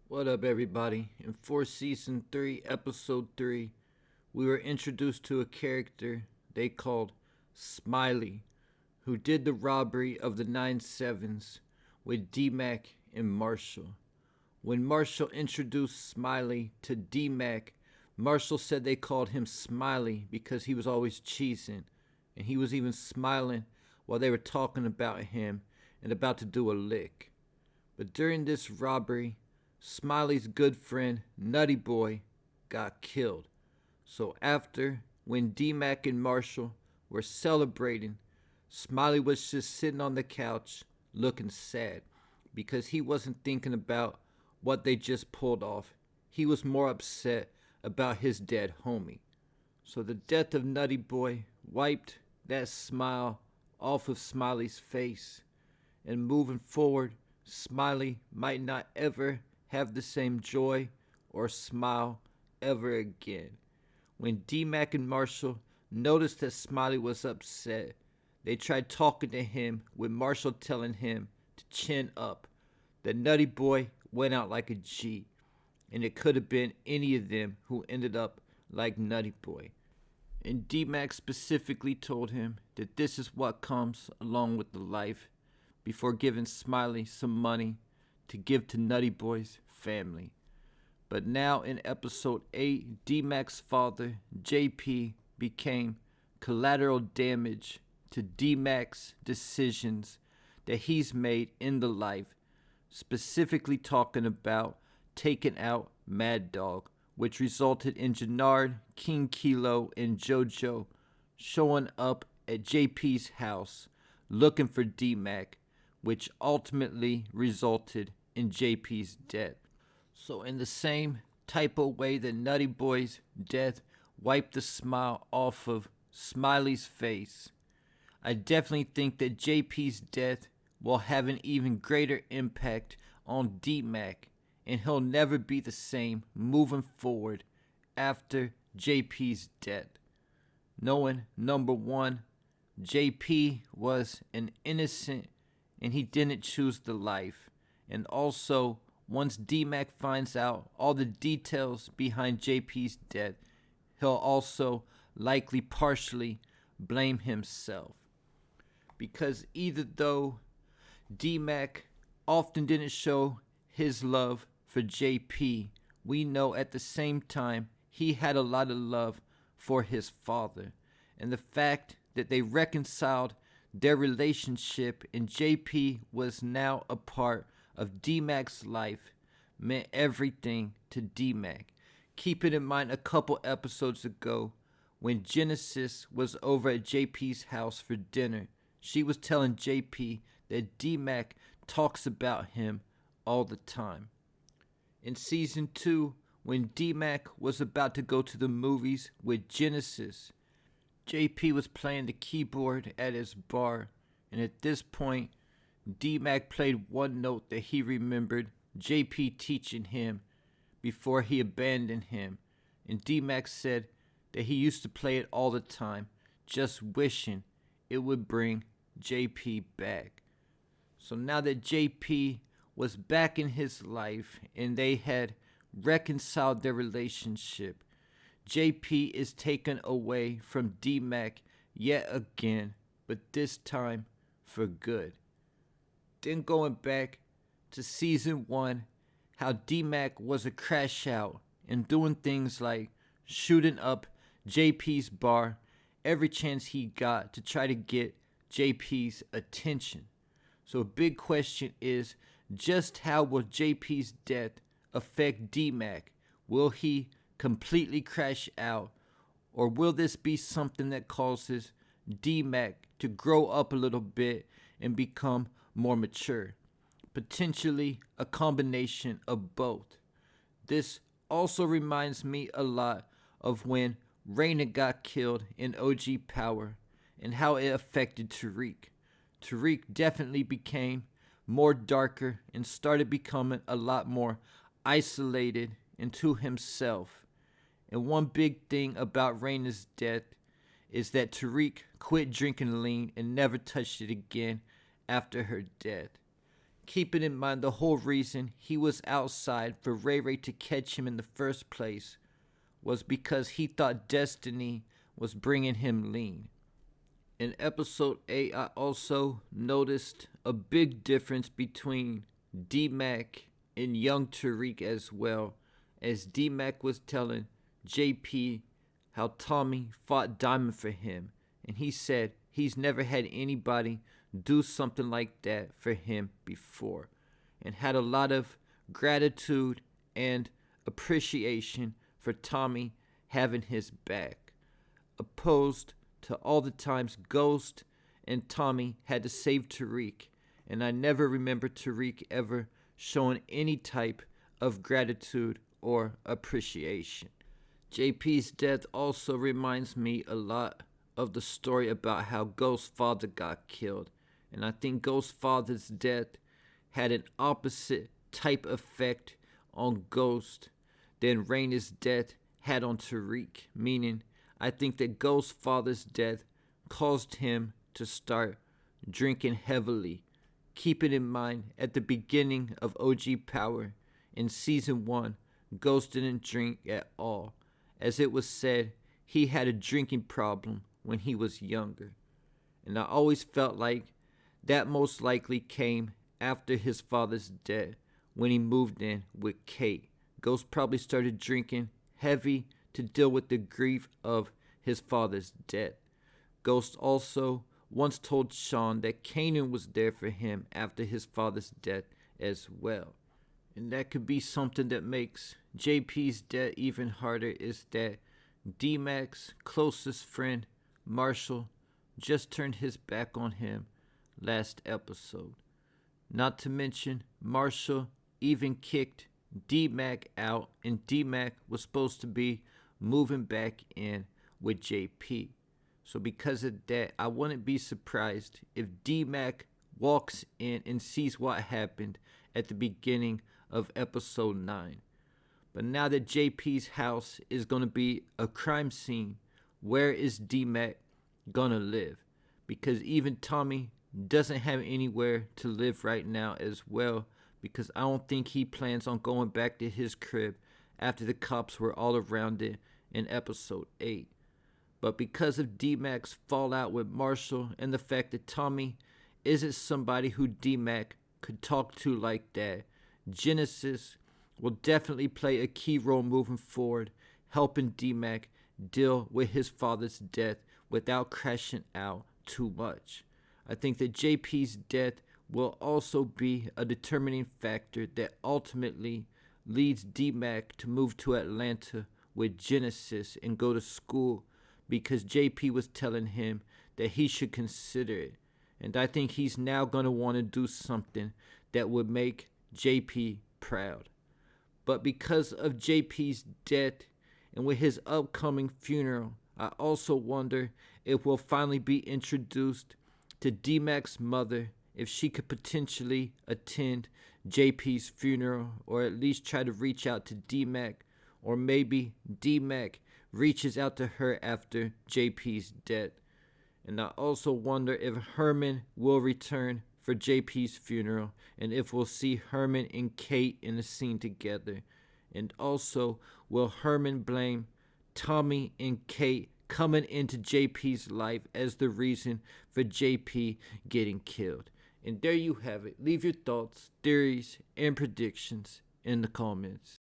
What up, everybody? In Season 3, Episode 3, we were introduced to a character they called Smiley, who did the robbery of the 9/7s with DMac and Marshall. When Marshall introduced Smiley to DMac, Marshall said they called him Smiley because he was always cheesing, and he was even smiling while they were talking about him and about to do a lick. But during this robbery, Smiley's good friend, Nutty Boy, got killed. So after, when DMac and Marshall were celebrating, Smiley was just sitting on the couch looking sad because he wasn't thinking about what they just pulled off. He was more upset about his dead homie. So the death of Nutty Boy wiped that smile off of Smiley's face. And moving forward, Smiley might not ever have the same joy or smile ever again. When DMac and Marshall noticed that Smiley was upset, they tried talking to him with Marshall telling him to chin up. The Nutty Boy went out like a G, and it could have been any of them who ended up like Nutty Boy. And DMac specifically told him that this is what comes along with the life before giving Smiley some money to give to Nutty Boy's family. But now in episode 8, DMac's father, JP, became collateral damage to DMac's decisions that he's made in the life, specifically talking about taking out Mad Dog, which resulted in Jannard, King Kilo, and JoJo showing up at JP's house looking for DMac, which ultimately resulted in JP's death. So in the same type of way that Nutty Boy's death wiped the smile off of Smiley's face, I definitely think that JP's death will have an even greater impact on DMac, and he'll never be the same moving forward after JP's death. Knowing, number one, JP was an innocent and he didn't choose the life. And also, once DMac finds out all the details behind JP's death, he'll also likely partially blame himself. Because either though DMac often didn't show his love for JP, we know at the same time he had a lot of love for his father. And the fact that they reconciled their relationship and JP was now a part of DMac's life meant everything to DMac. Keeping in mind a couple episodes ago when Genesis was over at JP's house for dinner, she was telling JP that DMac talks about him all the time. In season 2, when DMac was about to go to the movies with Genesis, JP was playing the keyboard at his bar, and at this point, DMac played one note that he remembered JP teaching him before he abandoned him, and DMac said that he used to play it all the time, just wishing it would bring JP back. So now that JP was back in his life and they had reconciled their relationship, JP is taken away from DMac yet again, but this time for good. Then going back to season 1, how DMac was a crash out and doing things like shooting up JP's bar every chance he got to try to get JP's attention. So a big question is, just how will JP's death affect DMac? Will he completely crash out, or will this be something that causes DMac to grow up a little bit and become more mature? Potentially a combination of both. This also reminds me a lot of when Raina got killed in OG Power and how it affected Tariq. Tariq definitely became more darker and started becoming a lot more isolated into himself. And one big thing about Raina's death is that Tariq quit drinking lean and never touched it again after her death. Keeping in mind the whole reason he was outside for Ray Ray to catch him in the first place was because he thought destiny was bringing him lean. In episode 8, I also noticed a big difference between DMac and young Tariq, as well as DMac was telling JP how Tommy fought Diamond for him, and he said he's never had anybody do something like that for him before, and had a lot of gratitude and appreciation for Tommy having his back, opposed to all the times Ghost and Tommy had to save Tariq, and I never remember Tariq ever showing any type of gratitude or appreciation. JP's death also reminds me a lot of the story about how Ghost's father got killed, and I think Ghost's father's death had an opposite type effect on Ghost than Raina's death had on Tariq, meaning I think that Ghost's father's death caused him to start drinking heavily. Keeping in mind, at the beginning of OG Power, in Season 1, Ghost didn't drink at all. As it was said, he had a drinking problem when he was younger. And I always felt like that most likely came after his father's death, when he moved in with Kate. Ghost probably started drinking heavy to deal with the grief of his father's death. Ghost also once told Sean that Kanan was there for him after his father's death as well. And that could be something that makes JP's death even harder, is that DMac's closest friend, Marshall, just turned his back on him last episode. Not to mention, Marshall even kicked DMac out, and DMac was supposed to be moving back in with JP. So because of that, I wouldn't be surprised if DMac walks in and sees what happened at the beginning of episode 9. But now that JP's house is going to be a crime scene, where is DMac going to live? Because even Tommy doesn't have anywhere to live right now as well, because I don't think he plans on going back to his crib after the cops were all around it in episode 8. But because of DMac's fallout with Marshall and the fact that Tommy isn't somebody who DMac could talk to like that, Genesis will definitely play a key role moving forward, helping DMac deal with his father's death without crashing out too much. I think that JP's death will also be a determining factor that ultimately leads DMac to move to Atlanta with Genesis and go to school, because JP was telling him that he should consider it. And I think he's now going to want to do something that would make JP proud. But because of JP's death and with his upcoming funeral, I also wonder if we'll finally be introduced to DMac's mother, if she could potentially attend JP's funeral, or at least try to reach out to DMac, or maybe DMac reaches out to her after JP's death. And I also wonder if Herman will return for JP's funeral, and if we'll see Herman and Kate in a scene together. And also, will Herman blame Tommy and Kate coming into JP's life as the reason for JP getting killed? And there you have it. Leave your thoughts, theories, and predictions in the comments.